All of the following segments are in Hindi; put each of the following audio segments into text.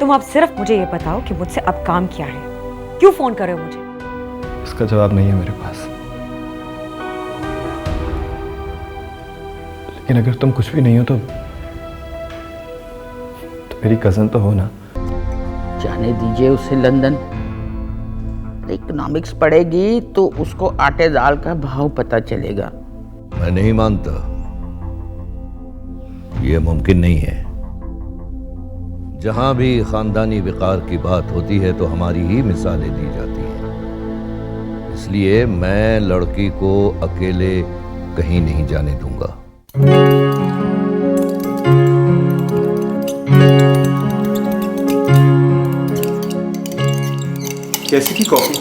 तुम अब सिर्फ मुझे ये बताओ कि मुझसे अब काम क्या है, क्यों फोन कर रहे हो मुझे? इसका जवाब नहीं है मेरे पास। लेकिन अगर तुम कुछ भी नहीं हो तो मेरी कजन तो हो ना। जाने दीजिए उसे लंदन। इकोनॉमिक्स पढ़ेगी तो उसको आटे दाल का भाव पता चलेगा। मैं नहीं मानता, यह मुमकिन नहीं है। जहां भी खानदानी विकार की बात होती है तो हमारी ही मिसालें दी जाती हैं। इसलिए मैं लड़की को अकेले कहीं नहीं जाने दूंगा। कैसी थी कॉफी?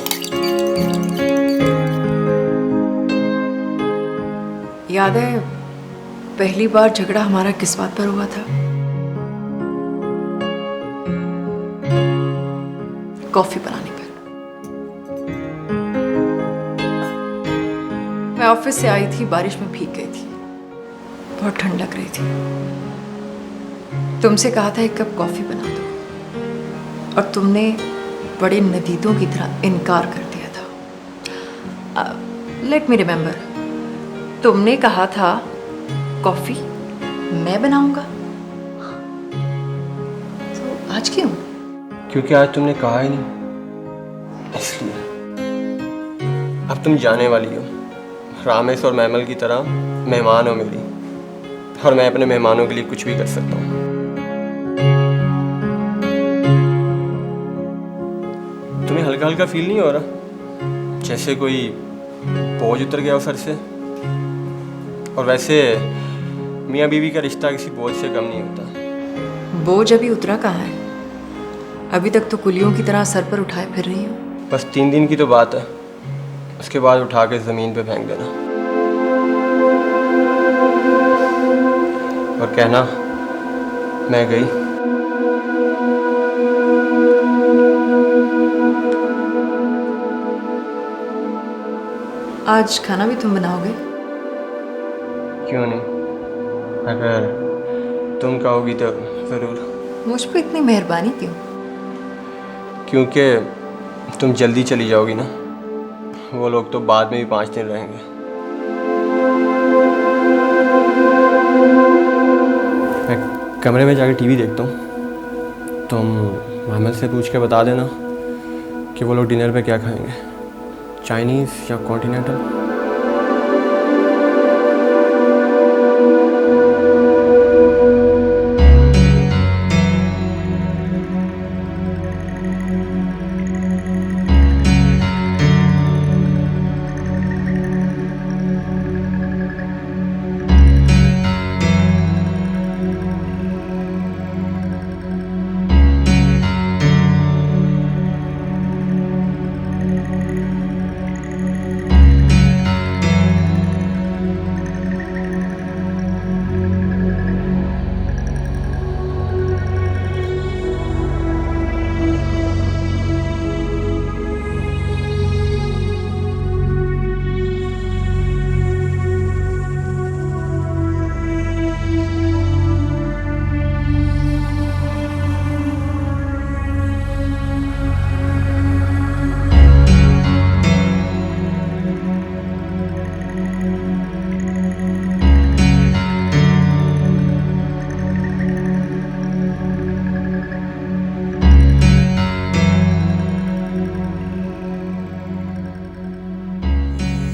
याद है पहली बार झगड़ा हमारा किस बात पर हुआ था? कॉफी बनाने पर। मैं ऑफिस से आई थी, बारिश में भीग गई थी, बहुत ठंड लग रही थी। तुमसे कहा था एक कप कॉफी बना दो और तुमने बड़े नदीदों की तरह इनकार कर दिया था। लेट मी रिमेम्बर, तुमने कहा था कॉफी मैं बनाऊंगा। तो आज क्यों? क्योंकि आज तुमने कहा ही नहीं, इसलिए। अब तुम जाने वाली हो, रामेश और मैमल की तरह मेहमान हो मेरी, और मैं अपने मेहमानों के लिए कुछ भी कर सकता हूँ। तुम्हें हल्का हल्का फील नहीं हो रहा जैसे कोई बोझ उतर गया हो सर से? और वैसे मियाँ बीवी का रिश्ता किसी बोझ से कम नहीं होता। बोझ अभी उतरा कहाँ है? अभी तक तो कुलियों की तरह सर पर उठाए फिर रही हूँ। बस 3 दिन की तो बात है, उसके बाद उठा के ज़मीन पे फेंक देना और कहना मैं गई। आज खाना भी तुम बनाओगे? क्यों नहीं, अगर तुम कहोगी तो ज़रूर। मुझ पर इतनी मेहरबानी क्यों? क्योंकि तुम जल्दी चली जाओगी ना, वो लोग तो बाद में भी 5 दिन रहेंगे। मैं कमरे में जाकर टीवी देखता हूँ, तुम महमद से पूछ के बता देना कि वो लोग डिनर पे क्या खाएंगे, चाइनीज़ या कॉन्टिनेंटल।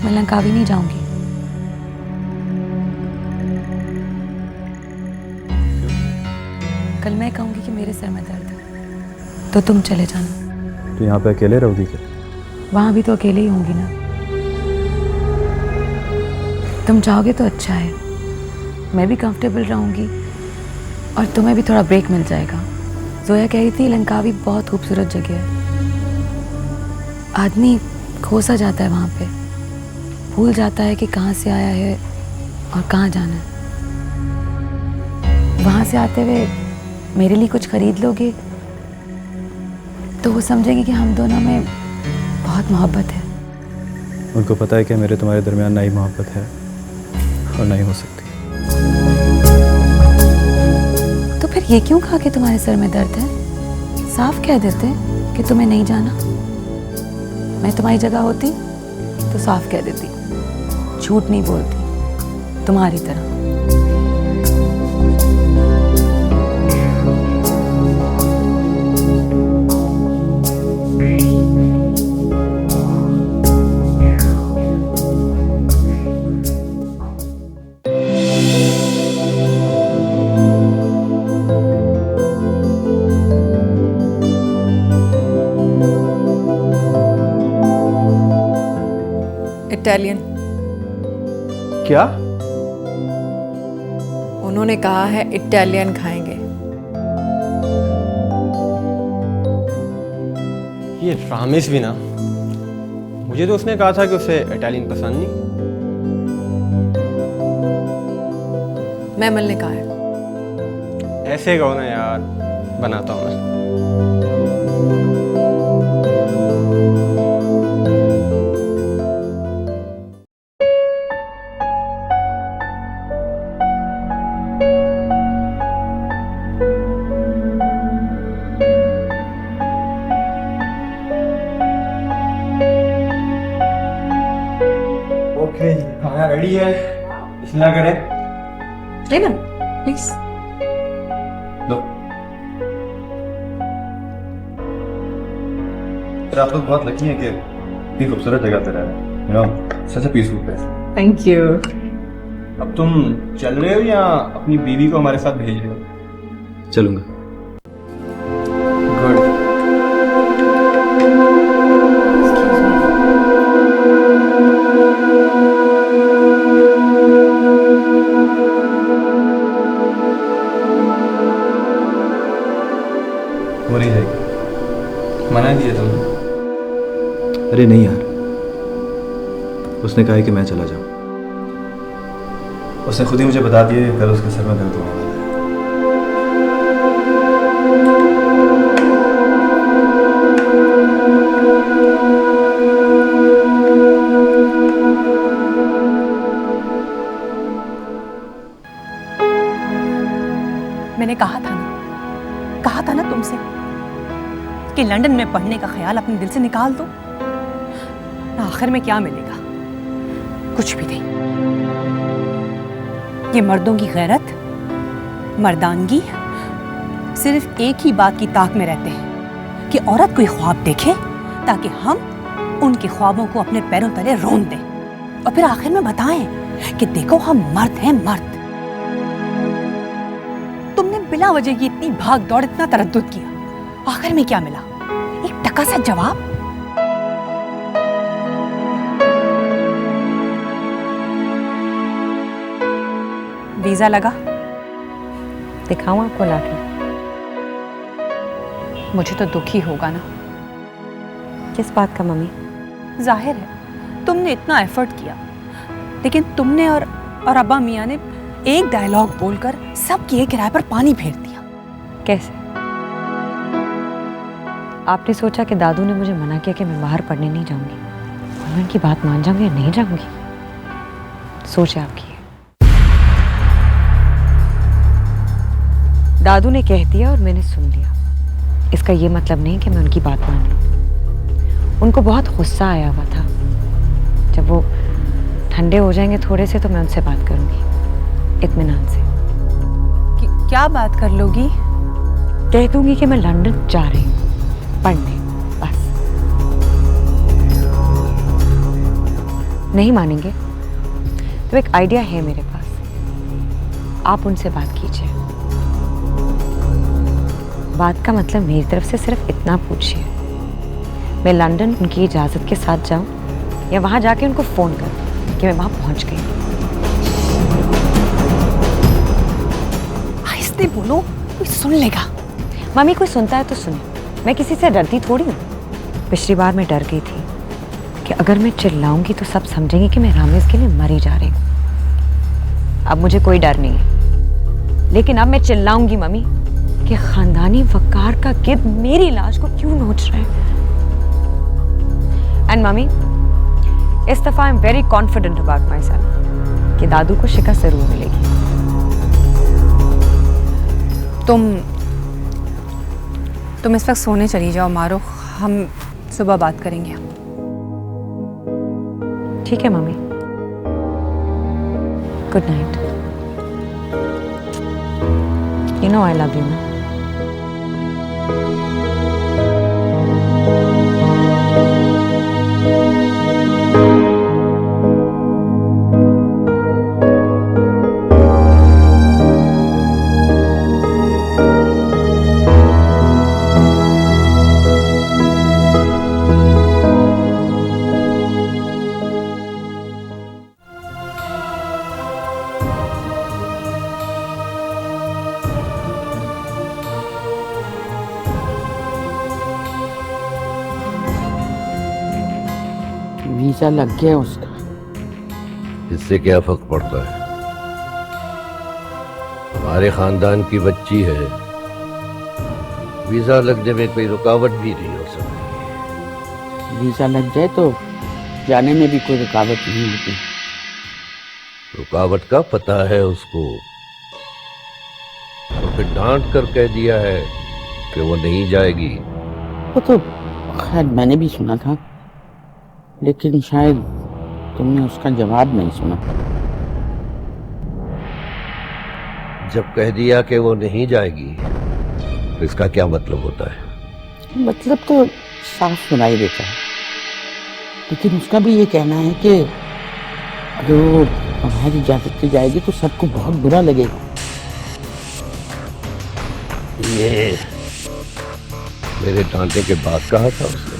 मैं लंकावी नहीं जाऊंगी। कल मैं कहूंगी कि मेरे सर में दर्द है तो तुम चले जाना। तो यहाँ पे अकेले रहोगी क्या? वहां भी तो अकेले ही होंगी ना। तुम जाओगे तो अच्छा है, मैं भी कंफर्टेबल रहूंगी और तुम्हें भी थोड़ा ब्रेक मिल जाएगा। जोया कह रही थी लंकावी बहुत खूबसूरत जगह है, आदमी खो सा जाता है वहाँ पे, भूल जाता है कि कहाँ से आया है और कहाँ जाना है। वहाँ से आते हुए मेरे लिए कुछ खरीद लोगे तो वो समझेंगे कि हम दोनों में बहुत मोहब्बत है। उनको पता है कि मेरे तुम्हारे दरमियान ना ही मोहब्बत है और ना ही हो सकती। तो फिर ये क्यों कहा कि तुम्हारे सर में दर्द है? साफ कह देते कि तुम्हें नहीं जाना। मैं तुम्हारी जगह होती तो साफ कह देती, झूठ नहीं बोलती तुम्हारी तरह। इटालियन। क्या? उन्होंने कहा है इटालियन खाएंगे। ये रामेश भी ना, मुझे तो उसने कहा था कि उसे इटालियन पसंद नहीं। मैमल ने कहा है। ऐसे कहो ना यार, बनाता हूँ मैं। ओके, खाना रेडी है, बिस्मिल्लाह करें। लेना प्लीज। लो। फिर आप लोग बहुत लकी हैं कि इतनी खूबसूरत जगह पे रह रहे हैं। You know, such a peaceful place. Thank you. अब तुम चल रहे हो या अपनी बीवी को हमारे साथ भेज रहे हो? चलूंगा। गुड। वो नहीं जाएगी। मना दिया तुमने? अरे नहीं यार, उसने कहा है कि मैं चला जाऊं। उसने खुद ही मुझे बता दिया कि कल उसके सर में दर्द होने वाला है। मैंने कहा था ना तुमसे कि लंदन में पढ़ने का ख्याल अपने दिल से निकाल दो। आखिर में क्या मिलेगा? कुछ भी नहीं। ये मर्दों की गैरत, मर्दानगी सिर्फ एक ही बात की ताक में रहते हैं कि औरत कोई ख्वाब देखे ताकि हम उनके ख्वाबों को अपने पैरों तले रोन दें और फिर आखिर में बताएं कि देखो हम मर्द हैं, मर्द। तुमने बिला वजह की इतनी भाग दौड़, इतना तरद्दुद किया, आखिर में क्या मिला? एक टका सा जवाब। वीजा लगा, दिखाऊं आपको लाके? मुझे तो दुख ही होगा ना। किस बात का मम्मी? जाहिर है तुमने इतना एफर्ट किया, लेकिन तुमने और अब्बा मियाँ ने एक डायलॉग बोलकर सबकी एक किराए पर पानी फेर दिया। कैसे? आपने सोचा कि दादू ने मुझे मना किया कि मैं बाहर पढ़ने नहीं जाऊंगी और मैं उनकी बात मान जाऊंगी या नहीं जाऊंगी? सोच है आपकी। दादू ने कह दिया और मैंने सुन लिया, इसका ये मतलब नहीं कि मैं उनकी बात मान लूं। उनको बहुत गुस्सा आया हुआ था। जब वो ठंडे हो जाएंगे थोड़े से तो मैं उनसे बात करूंगी इत्मीनान से। क्या बात कर लोगी? कह दूंगी कि मैं लंदन जा रही हूँ पढ़ने, बस। नहीं मानेंगे तो एक आइडिया है मेरे पास, आप उनसे बात कीजिए। बात का मतलब मेरी तरफ से सिर्फ इतना पूछिए, मैं लंदन उनकी इजाज़त के साथ जाऊं या वहां जाके उनको फ़ोन करूं कि मैं वहां पहुंच गई। आहिस्ते बोलो, कोई सुन लेगा। मम्मी, कोई सुनता है तो सुने, मैं किसी से डरती थोड़ी हूँ। पिछली बार मैं डर गई थी कि अगर मैं चिल्लाऊंगी तो सब समझेंगे कि मैं रामेश के लिए मरी जा रही हूँ। अब मुझे कोई डर नहीं है, लेकिन अब मैं चिल्लाऊंगी मम्मी कि खानदानी वकार का गिद्ध मेरी लाश को क्यों नोच रहा है। एंड मम्मी, इस दफा I am very confident about my self कि दादू को शिकस्त जरूर मिलेगी। तुम इस वक्त सोने चली जाओ मारुख, हम सुबह बात करेंगे। ठीक है mummy, good night. You know I love you ना। वीजा लग गया उसका। इससे क्या फर्क पड़ता है? हमारे खानदान की बच्ची है, वीजा लगने में कोई रुकावट भी नहीं हो सकती। वीजा लग जाए तो जाने में भी कोई रुकावट नहीं होती। रुकावट का पता है उसको, तो फिर डांट कर कह दिया है कि वो नहीं जाएगी। वो तो खैर मैंने भी सुना था, लेकिन शायद तुमने उसका जवाब नहीं सुना। जब कह दिया कि वो नहीं जाएगी तो इसका क्या मतलब होता है? मतलब तो साफ सुनाई देता है, लेकिन उसका भी ये कहना है कि अगर वो हमारी इजाजत से जाएगी तो सबको बहुत बुरा लगेगा। ये मेरे डांटने के बाद कहा था उसने?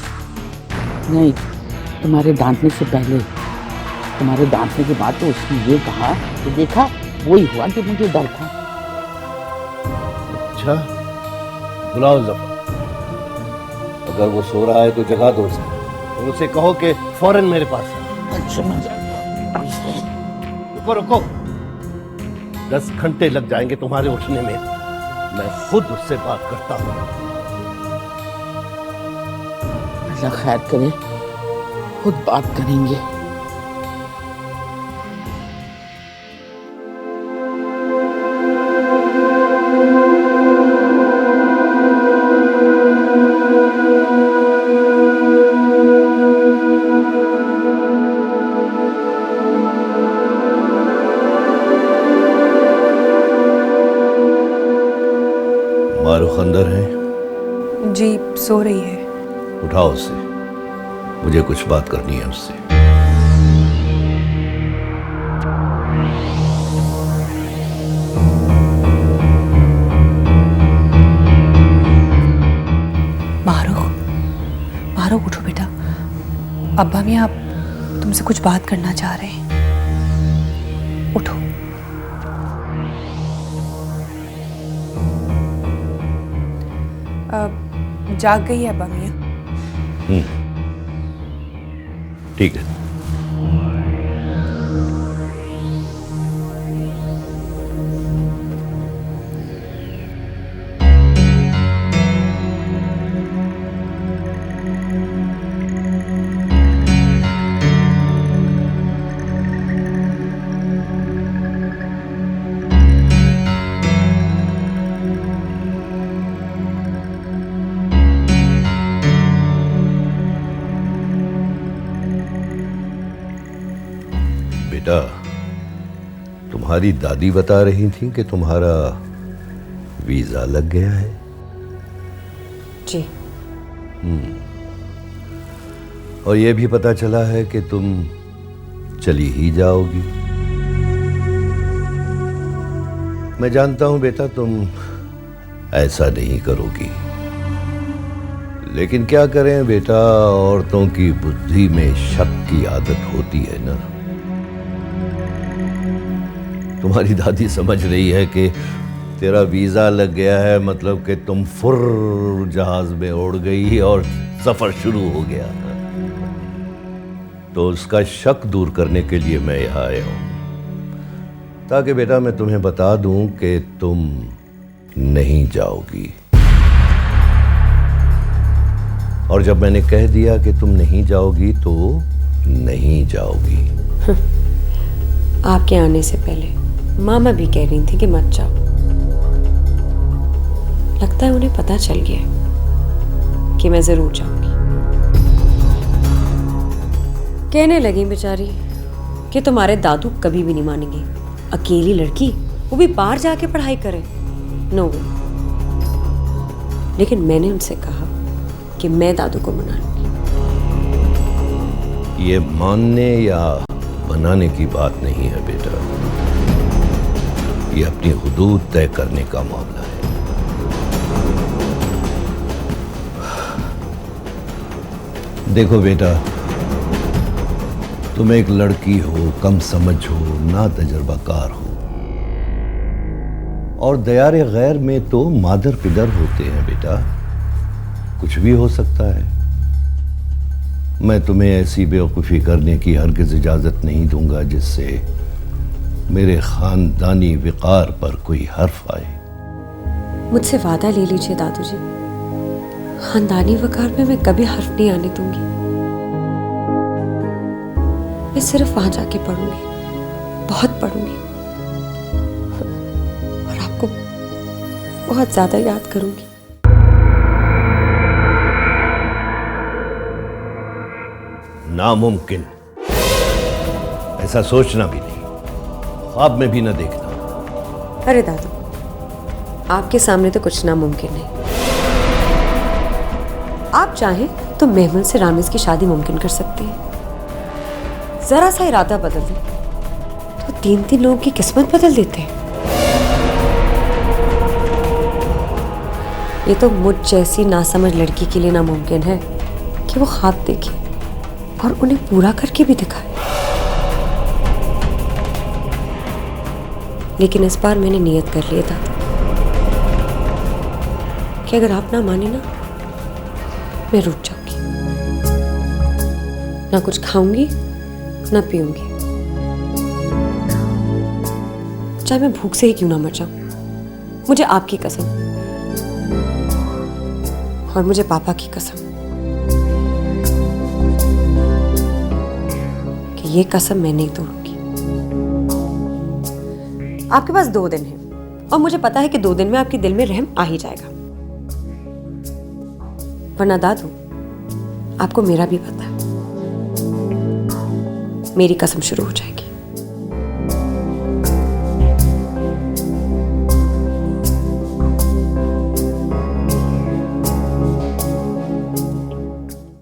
नहीं, तुम्हारे डांटने से पहले। तुम्हारे डांटने के बाद तो उसने ये कहा कि देखा वही हुआ कि मुझे डर था। अच्छा, बुलाओ जफर। अगर वो सो रहा है तो जगा दो उसे, और उसे कहो कि फौरन मेरे पास है। अच्छा मजा। रुको रुको, 10 घंटे लग जाएंगे तुम्हारे उठने में। मैं खुद उससे बात करता हूँ। अल्लाह खैर करे, खुद बात करेंगे। मारुख अंदर है? जी सो रही है। उठाओ उसे, मुझे कुछ बात करनी है उससे। मारुख उठो बेटा, अब्बा मियाँ तुमसे कुछ बात करना चाह रहे हैं, उठो। जाग गई है अब्बा मियाँ? ठीक है। बेटा, तुम्हारी दादी बता रही थी कि तुम्हारा वीजा लग गया है। जी। और यह भी पता चला है कि तुम चली ही जाओगी। मैं जानता हूं बेटा तुम ऐसा नहीं करोगी, लेकिन क्या करें बेटा, औरतों की बुद्धि में शक की आदत होती है ना। तुम्हारी दादी समझ रही है कि तेरा वीजा लग गया है, मतलब कि तुम फुर्र जहाज में उड़ गई और सफर शुरू हो गया। तो उसका शक दूर करने के लिए मैं यहां आया हूं, ताकि बेटा मैं तुम्हें बता दूं कि तुम नहीं जाओगी। और जब मैंने कह दिया कि तुम नहीं जाओगी तो नहीं जाओगी। आपके आने से पहले मामा भी कह रही थी कि मत जाओ, लगता है उन्हें पता चल गया है कि मैं जरूर जाऊंगी। कहने लगी बेचारी कि तुम्हारे दादू कभी भी नहीं मानेंगे, अकेली लड़की, वो भी बाहर जाके पढ़ाई करे, नो वे। लेकिन मैंने उनसे कहा कि मैं दादू को मना लूंगी। ये मानने या बनाने की बात नहीं है बेटा, ये अपनी हुदूद तय करने का मामला है। देखो बेटा, तुम एक लड़की हो, कम समझ हो, ना तजर्बाकार हो, और दयारे गैर में तो मादर पिदर होते हैं बेटा, कुछ भी हो सकता है। मैं तुम्हें ऐसी बेवकूफ़ी करने की हरगिज़ इजाज़त नहीं दूंगा जिससे मेरे ख़ानदानी विकार पर कोई हर्फ आए। मुझसे वादा ले लीजिए दादू जी, खानदानी वकार में मैं कभी हर्फ नहीं आने दूंगी। मैं सिर्फ वहां जाके पढ़ूंगी, बहुत पढ़ूंगी, और आपको बहुत ज्यादा याद करूंगी। नामुमकिन, ऐसा सोचना भी नहीं, ख्वाब में भी न देखना। अरे दादू, आपके सामने तो कुछ नामुमकिन नहीं। आप चाहें तो मेहमल से रामेश की शादी मुमकिन कर सकते हैं। जरा सा इरादा बदल दें तो 3-3 लोगों की किस्मत बदल देते हैं। ये तो मुझ जैसी नासमझ लड़की के लिए नामुमकिन है कि वो ख्वाब देखे और उन्हें पूरा करके भी दिखाए। लेकिन इस बार मैंने नियत कर लिया था कि अगर आप ना माने ना, मैं रुक जाऊंगी, ना कुछ खाऊंगी ना पीऊंगी, चाहे मैं भूख से ही क्यों ना मर जाऊं। मुझे आपकी कसम और मुझे पापा की कसम कि ये कसम मैं नहीं तोड़ूंगी। आपके पास 2 दिन हैं और मुझे पता है कि 2 दिन में आपके दिल में रहम आ ही जाएगा, वरना दादू आपको मेरा भी पता है, मेरी कसम शुरू हो जाएगी।